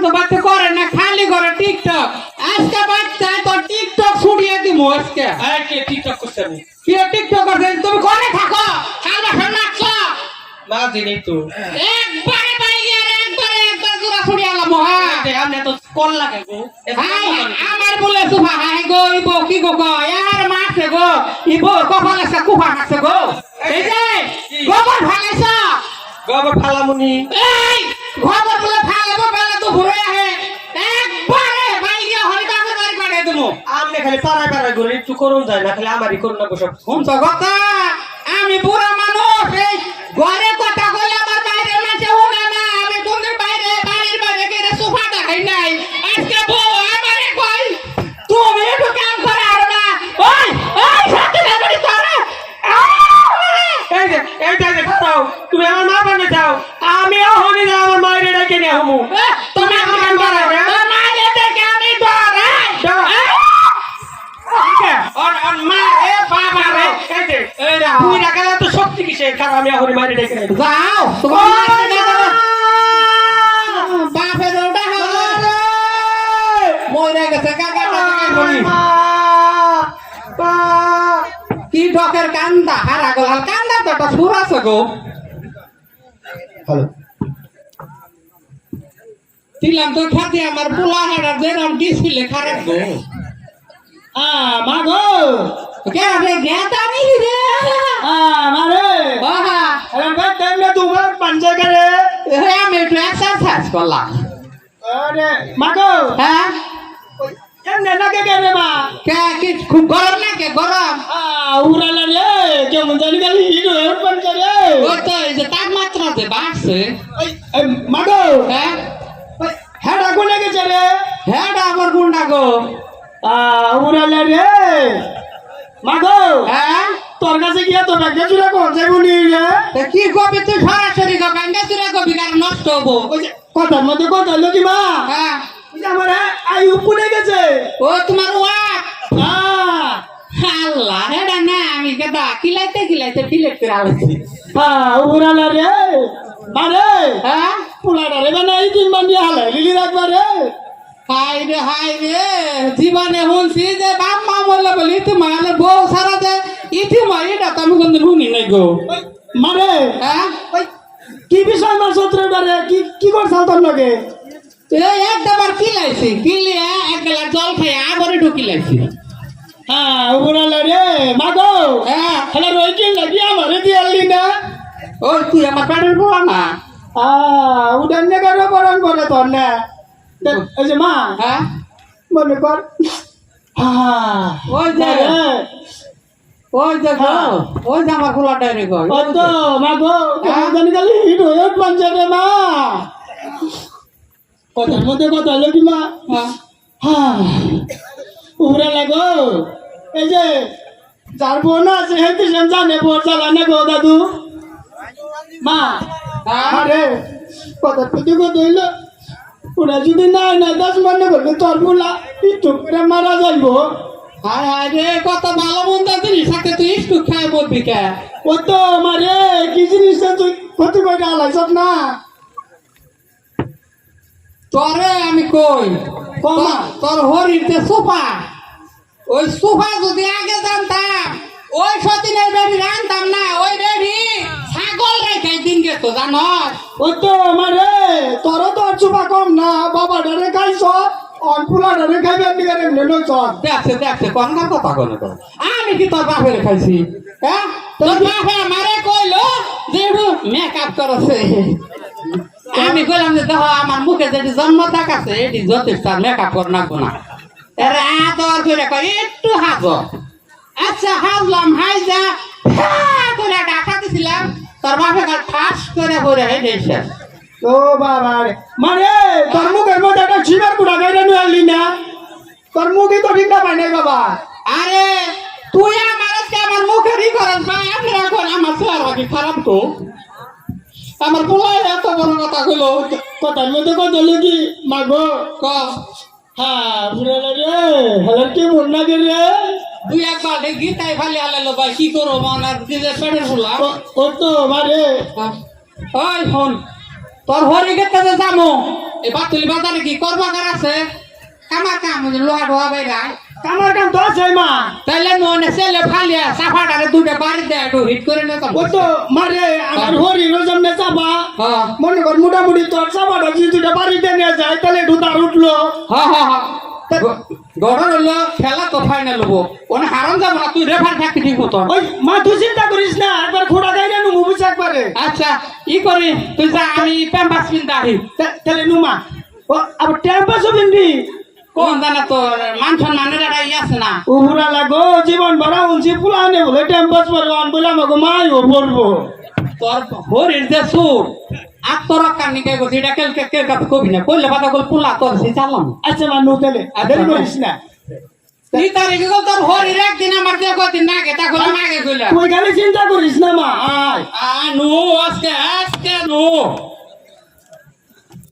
তো বাচ্চা করে না, খালি করে টিকটক। আজকে বাচ্চা তো টিকটক ছুড়িয়ে দিব আজকে। কে টিকটক করছে আমি? কি টিকটক করছে? তুমি ঘরে থাকো, খালা ফেল নাচছ। মা দিনই তো একবারে বাইরে একবার জোড়া ছুড়িয়ে আলাম। হ্যাঁ আমি এত কল লাগে গো। আমার বলে সুফা হাই গো ইবো কি গো কয় আর মারছে গো ইবো কপাল আছে কুফা আছে গো। এই যে গোবর ফালাইছ, গোবর ফালামুনি। এই গোবর বলে ফালাবো বেলা তো ঘুরে আহে একবারে বাইরে হরি কাছে বাড়ি পাঠিয়ে দেবো। আমনে খালি পাড়ায় পাড়ায় ঘুরে একটু করুন যায় না, খালি আমারই করুন না সব। শুন তো কথা, আমি বুড়া মানুষ, এই ঘরে কথা কইলে আমার বাইরে মাঝে শুনে না। আমি কোনদিন বাইরে বাড়ির বাইরে গিয়ে সোফা দেখাই নাই। আজকে বউ আমারে কই তুমি একটু কাম করে আর না। ওই ওই সাথে গাড়ি করে এইটা যে খাও তুমি আমার মা বানে যাও, আমি হনি না আমার মায়ের ডেকে নিয়ে হমু। তুমি আমার কাম করে তোর মা যেতে আমি ধরে আর মা এ বাবা রে এই যে তুই না গেলে তো শক্তি কিসের? কারণ আমি হনি মায়ের ডেকে নিয়ে যাও তোমার বাপের ওটা হলো মরে গেছে কাকা কি ঢকের কান্দা হারা গো কান্দা তো একটা সুর আছে গো। হ্যালো দিলাম তো খাতে আমার পোলা হাড়া যেরকম ডিসপ্লে খারাপ গো। মা গো কে রে গেতা নি রে মারে বাবা আরে ভাই টাইমে তোমার পাঞ্জা করে আমি একটু এক্সারসাইজ করলাম। আরে মা গো হ্যাঁ এমনে লাগে কেন মা? কে কি খুব গরম লাগে গরম? উড়ালা রে কেমন জানি খালি হিরো পাঞ্জা রে। ওই তো এই যে তাপমাত্রা যে বাড়ছে। মা গো হ্যাঁ হেডা কোনে গেছে রে? হ্যাঁ আমার গুন্ডা গো। উড়ালা রে মা গো হ্যাঁ তোর কাছে গিয়া তো ব্যাংকে চুরা কোন যাইব নি রে? তা কি কবি তুই সরাসরি গো ব্যাংকে তুই কবি কারণ নষ্ট হবো। ওই যে কথার মধ্যে কথা হলো কি মা? হ্যাঁ ওই যে আমার আয়ু কোনে গেছে? ও তোমার ওয়াক আহ আল্লাহ হেডা না আমি গদা খিলাইতে ফিলেট করে আলাইছি। উড়ালা রে মারে হ্যাঁ পুলাটা রে বানাই দিন বানিয়ে হালাই লিলি রাখবা রে। হাই রে জীবনে শুনছি যে বাপ মা বললে বলি তোমার বউ সারা যে ইতিমা এটা তো আমি কোনদিন শুনি নাই গো। মারে হ্যাঁ ওই কি বিষয় মার সত্রটা রে? কি কি করছাল তোর লগে? এই একবার কিলাইছি কিলিয়া এক গ্লাস জল খাই আবার ঢুকিলাইছি। উড়ালা রে মা গো হ্যাঁ হলে রই কি লাগি আমারে দিয়ালি না? ওই তুই আমার পেটের পোলা না। উড়ান নে করো বরং করে তোর না। এই যে মা হ্যাঁ মনে কর ওই যে ওই যে গো ওই যে আমার পোলা ডাইরে গো। ও তো মা গো কেমন জানি খালি হিরো পাঞ্জা রে মা। কথার মধ্যে কথা হলো কি মা? উড়ালা গো এই যে যার বোন আছে হেঁটে জানে বোন চালানে গো দাদু মা। আরে কথা প্রতি কথা হইলো ওরা যদি নাই না 10 মনে করবে তোর বলা একটু করে মারা যাইব। হায় হায় রে কত ভালো মন্দ জিনিস থাকে তুই একটু খাই বলবি কে? ও তো মারে কি জিনিসটা তুই ক্ষতি করে আলাইছ না? তোরে আমি কই কমা তোর হরিতে সোফা, ওই সোফা যদি আগে জানতাম ওই সতীনের বেড়ি রানতাম না। ওই বেড়ি ছাগল রেখে দিন গেতো জানস। ও তো মারে তোর তো চুপা কম না বাবা ডরে খাইছ অন ফুলা ডরে খাইবে এমনি করে এমনি লইছ। দেখছে কনকার কথা বলে তো আমি কি তোর বাপের খাইছি? হ্যাঁ তোর বাপে আমারে কইলো যে মেকআপ করছে। আমি কইলাম যে দেখো আমার মুখে যেটি জন্ম দাগ আছে এটি যথেষ্ট মেকআপ কর না কোনা এরা আদর করে কয় একটু হাজ। আচ্ছা হাজলাম হাইজা করে ডাকা দিছিলাম তোর বাপে ঠাস করে পড়ে হেঁটে শেষ। ও বাবা রে মানে তোর মুখের মধ্যে একটা ছিবার কুড়া গাইরা নিয়ে আনলি না? তোর মুখই তো ঠিক না পাই নাই বাবা। আরে তুই আমার মুখেরই করেন ভাই আমি এখন আমার চেহারা কি খারাপ তো? আমার পোলাই এত বড় কথা হলো কথার মধ্যে কথা হলো কি মা গো ক বুড়ালা রে হলে কি মন লাগে রে? দুই একবার গীতাই ফালি হালালো ভাই কি করবো মনার নিজের পেটের ফুলা। ও তো মারে ওই ফোন তোর হরি গেতে যে যামো এই বাতুলি বাজারে কি করবা কার আছে কামার কাম লোহা ঢোয়া বাইরা কামার কাম তো আছে মা তাইলে ননে সেলে ফালিয়া সাফাটারে দুটো বাড়ি দে একটু হিট করে নে তো ও তো মারে আমার হরি রজমে চাপা হ্যাঁ মনে কর মোটামুটি তোর চাপাটা যদি দুটা বাড়িতে নিয়ে যায় তাহলে একটু তার উঠলো হ্যাঁ হ্যাঁ হ্যাঁ গড় হলো খেলা তো ফাইনাল হবো ওনে হারাম যাব না তুই রেফার থাকি ঠিক মতো ওই মা তুই চিন্তা করিস না একবার খোড়া গাইলে নু মুভি একবারে আচ্ছা ই করি তুই যা আমি প্যাম্পাস কিনতে আহি তাহলে নুমা ও আবার টেম্পাস বিন্দি কোন জানা তোর মান সম্মানের একটা ই আছে না উহুরা লাগো জীবন ভরা উনছি ফুলানে বলে টেম্পাস পরবান বলে আমাকে মাইও পড়বো তোর হরির যে সুর আত্মরক্ষার নিকে গো যেটা কেলকে কে কাপ কবি না কইলে বাতা কল পুলা তোর সে চালাম আচ্ছা মা নু তাহলে দেরি করিস না এই তারিখে গো তোর হরির একদিন আমার দিয়ে কদিন না গে তা কইলে মাগে কইলা তুই খালি চিন্তা করিস না মা আয় আ নো আজকে নো